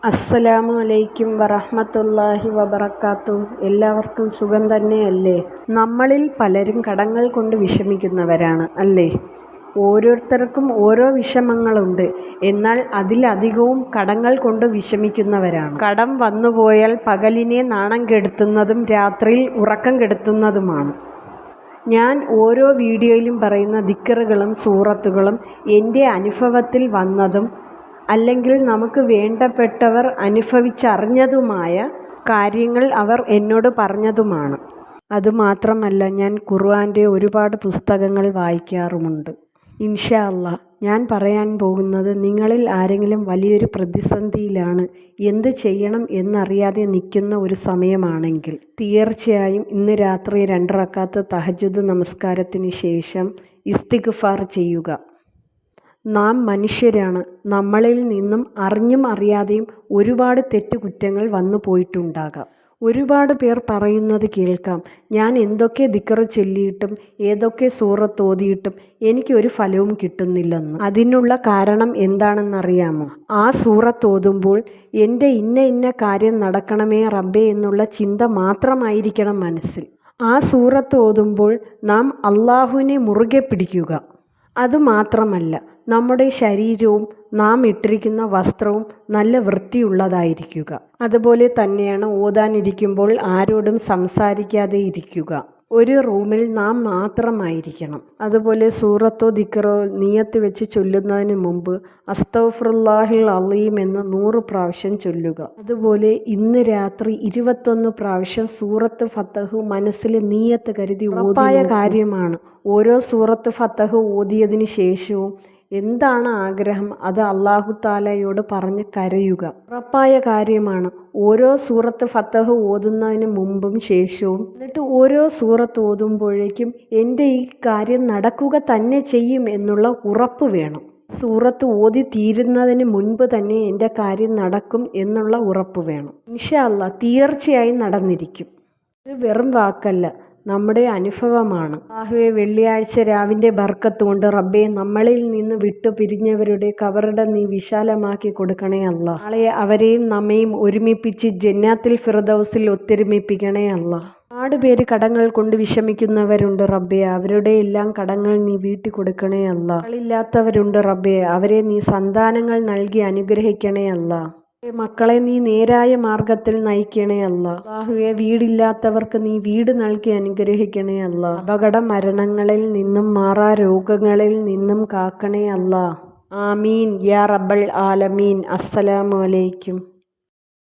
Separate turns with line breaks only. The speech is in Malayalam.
അസ്സലാമു അലൈക്കും വറഹ്മത്തുള്ളാഹി വബറകാതുഹു. എല്ലാവർക്കും സുഖം തന്നെയല്ലേ? നമ്മളിൽ പലരും കടങ്ങൾ കൊണ്ട് വിഷമിക്കുന്നവരാണ് അല്ലേ? ഓരോരുത്തർക്കും ഓരോ വിഷമങ്ങളുണ്ട്. എന്നാൽ അതിലധികവും കടങ്ങൾ കൊണ്ട് വിഷമിക്കുന്നവരാണ്. കടം വന്നുപോയാൽ പകലിനെ നാണം കെടുത്തുന്നതും രാത്രിയിൽ ഉറക്കം കെടുത്തുന്നതുമാണ്. ഞാൻ ഓരോ വീഡിയോയിലും പറയുന്ന ദിക്റുകളും സൂറത്തുകളും എൻ്റെ അനുഭവത്തിൽ വന്നതും അല്ലെങ്കിൽ നമുക്ക് വേണ്ടപ്പെട്ടവർ അനുഭവിച്ചറിഞ്ഞതുമായ കാര്യങ്ങൾ അവർ എന്നോട് പറഞ്ഞതുമാണ്. അതുമാത്രമല്ല, ഞാൻ ഖുർആൻ്റെ ഒരുപാട് പുസ്തകങ്ങൾ വായിക്കാറുമുണ്ട്. ഇൻഷാ അല്ലാഹ് ഞാൻ പറയാൻ പോകുന്നത്, നിങ്ങളിൽ ആരെങ്കിലും വലിയൊരു പ്രതിസന്ധിയിലാണ്, എന്ത് ചെയ്യണം എന്നറിയാതെ നിൽക്കുന്ന ഒരു സമയമാണെങ്കിൽ തീർച്ചയായും ഇന്ന് രാത്രി 2 റക്അത്ത് തഹജ്ജുദ് നമസ്കാരത്തിന് ശേഷം ഇസ്തിഗ്ഫാർ ചെയ്യുക. നാം മനുഷ്യരാണ്. നമ്മളിൽ നിന്നും അറിഞ്ഞും അറിയാതെയും ഒരുപാട് തെറ്റുകുറ്റങ്ങൾ വന്നു പോയിട്ടുണ്ടാകാം. ഒരുപാട് പേർ പറയുന്നത് കേൾക്കാം, ഞാൻ എന്തൊക്കെ ദിക്റ് ചൊല്ലിയിട്ടും ഏതൊക്കെ സൂറത്ത് ഓതിയിട്ടും എനിക്കൊരു ഫലവും കിട്ടുന്നില്ലെന്ന്. അതിനുള്ള കാരണം എന്താണെന്നറിയാമോ? ആ സൂറത്ത് ഓതുമ്പോൾ എൻ്റെ ഇന്ന കാര്യം നടക്കണമേ റബ്ബേ എന്നുള്ള ചിന്ത മാത്രമായിരിക്കണം മനസ്സിൽ. ആ സൂറത്ത് ഓതുമ്പോൾ നാം അള്ളാഹുവിനെ മുറുകെ പിടിക്കുക. അതുമാത്രമല്ല, നമ്മുടെ ശരീരവും നാം ഇട്ടിരിക്കുന്ന വസ്ത്രവും നല്ല വൃത്തിയുള്ളതായിരിക്കുക. അതുപോലെ തന്നെയാണ് ഓതാനിരിക്കുമ്പോൾ ആരോടും സംസാരിക്കാതെ ഇരിക്കുക. ഒരു റൂമിൽ നാം മാത്രമായിരിക്കണം. അതുപോലെ സൂറത്തോ ദിക്റോ നിയത്ത് വെച്ച് ചൊല്ലുന്നതിന് മുമ്പ് അസ്തഗ്ഫിറുല്ലാഹിൽ അളീം എന്ന് 100 പ്രാവശ്യം ചൊല്ലുക. അതുപോലെ ഇന്ന് രാത്രി 21 പ്രാവശ്യം സൂറത്ത് ഫത്തഹ് മനസ്സിൽ നിയത്ത് കരുതി ഓതിയ കാര്യമാണ്. ഓരോ സൂറത്ത് ഫത്തഹ് ഓതിയതിന് ശേഷവും എന്താണ് ആഗ്രഹം അത് അല്ലാഹു തആലയോട് പറഞ്ഞ് കരയുക. ഉറപ്പായ കാര്യമാണ്. ഓരോ സൂറത്ത് ഫത്തഹ് ഓതുന്നതിന് മുമ്പും ശേഷവും, എന്നിട്ട് ഓരോ സൂറത്ത് ഓതുമ്പോഴേക്കും എൻ്റെ ഈ കാര്യം നടക്കുക തന്നെ ചെയ്യും എന്നുള്ള ഉറപ്പ് വേണം. സൂറത്ത് ഓതി തീരുന്നതിന് മുൻപ് തന്നെ എൻ്റെ കാര്യം നടക്കും എന്നുള്ള ഉറപ്പ് വേണം. ഇൻഷാ അല്ലാഹ് തീർച്ചയായും നടന്നിരിക്കും. ഇത് വെറും വാക്കല്ല, നമ്മുടെ അനുഭവമാണ്. അല്ലാഹുവേ, വെള്ളിയാഴ്ച രാവിൻ്റെ ബർക്കത്ത് കൊണ്ട് റബ്ബേ നമ്മളിൽ നിന്ന് വിട്ടു പിരിഞ്ഞവരുടെ കബറിടം നീ വിശാലമാക്കി കൊടുക്കണേ അല്ലാ. നാളെ അവരെയും നമ്മയും ഒരുമിപ്പിച്ച് ജന്നാത്തുൽ ഫിർദൗസിൽ ഒത്തൊരുമിപ്പിക്കണേ അല്ലാ. ഒരുപാട് പേര് കടങ്ങൾ കൊണ്ട് വിഷമിക്കുന്നവരുണ്ട് റബ്ബേ, അവരുടെ എല്ലാം കടങ്ങൾ നീ വീട്ടി കൊടുക്കണേ അല്ലാ. മക്കളില്ലാത്തവരുണ്ട് റബ്ബേ, അവരെ നീ സന്താനങ്ങൾ നൽകി അനുഗ്രഹിക്കണേ അല്ലാ. മക്കളെ നീ നേരായ മാർഗത്തിൽ നയിക്കണേ അല്ലാ. അല്ലാഹുവേ, വീടില്ലാത്തവർക്ക് നീ വീട് നൽകി അനുഗ്രഹിക്കണേ അല്ലാ. അപകട മരണങ്ങളിൽ നിന്നും മാറാ രോഗങ്ങളിൽ നിന്നും കാക്കണേ അല്ലാ. ആമീൻ യാ റബ്ബൽ ആലമീൻ. അസ്സലാമു അലൈക്കും.